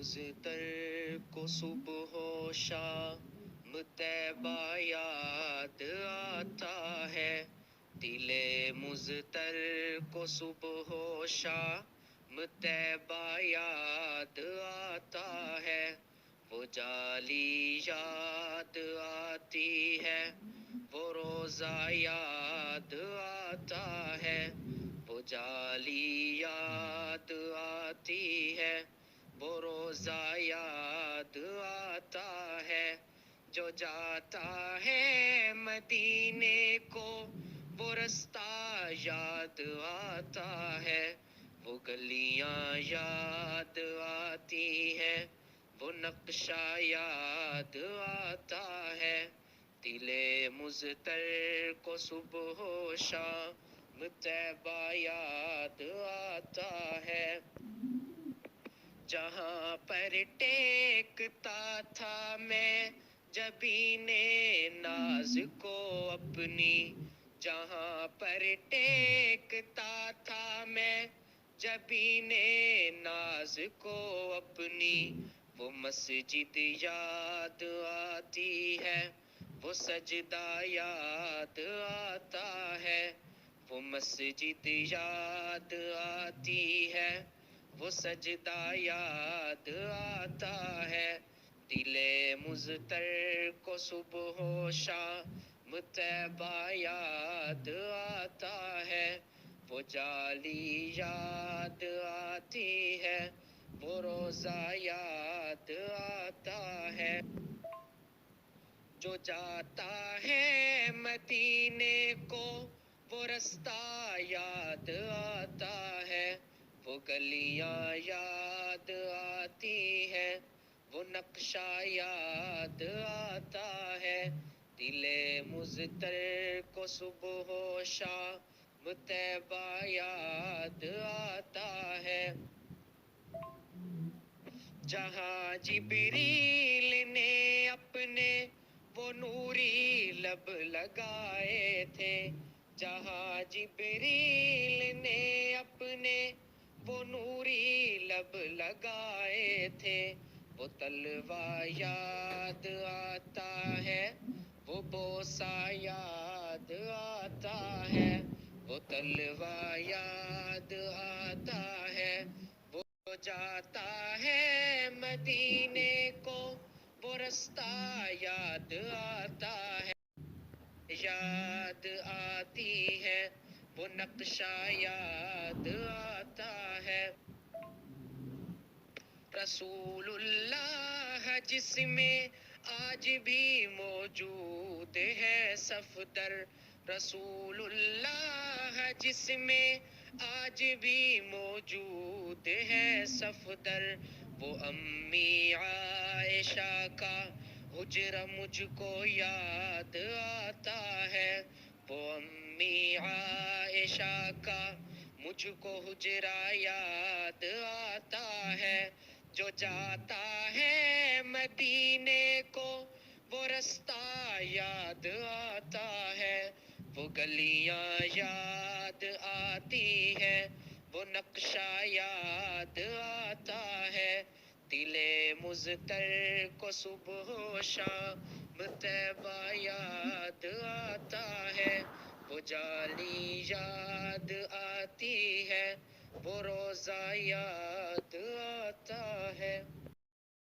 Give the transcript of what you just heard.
مزتر کو صبح و شام طیبہ یاد آتا ہے، دل مزتر کو صبح و شام طیبہ یاد آتا ہے، وہ جالی یاد آتی ہے، وہ روزہ یاد آتا ہے، وہ جالی یاد آتی ہے، وہ روزہ یاد آتا ہے، جو جاتا ہے مدینے کو وہ رستہ یاد آتا ہے، وہ گلیاں یاد آتی ہیں، وہ نقشہ یاد آتا ہے، دل مزتر کو صبح و شام طیبہ یاد آتا ہے، جہاں پر ٹیکتا تھا میں جبین ناز کو اپنی، جہاں پر ٹیکتا تھا میں جبین ناز کو اپنی، وہ مسجد یاد آتی ہے، وہ سجدہ یاد آتا ہے، وہ مسجد یاد آتی ہے، وہ سجدہ یاد آتا ہے، دل مزتر کو صبح و شام طیبہ یاد آتا ہے، وہ جالی یاد آتی ہے، وہ روزہ یاد آتا ہے، جو جاتا ہے مدینے کو وہ رستہ یاد آتا ہے، وہ گلیاں یاد آتی ہیں، وہ نقشہ یاد آتا ہے، دل مزتر کو صبح و شام طیبہ یاد آتا ہے، جہاں جبریل نے اپنے وہ نوری لب لگائے تھے، جہاں جبریل نے اپنے وہ نوری لب لگائے تھے، وہ تلوہ یاد آتا ہے، وہ بوسہ یاد آتا ہے، وہ تلوہ یاد آتا ہے، وہ جاتا ہے مدینے کو وہ رستہ یاد آتا ہے، یاد آتی ہے، وہ نقشہ یاد آتا ہے، رسول اللہ جس میں آج بھی موجود ہے صفدر، رسول اللہ جس میں آج بھی موجود ہے صفدر، وہ امی عائشہ کا حجرہ مجھ کو یاد آتا ہے، وہ امی عائشہ کا مجھ کو حجرہ یاد آتا ہے، جو جاتا ہے مدینے کو وہ رستہ یاد آتا ہے، وہ گلیاں یاد آتی ہیں، وہ نقشہ یاد آتا ہے، دل مزتر کو صبح و شام طیبہ یاد آتا ہے، وہ جالی یاد آتی ہے، وہ روزہ یاد آتا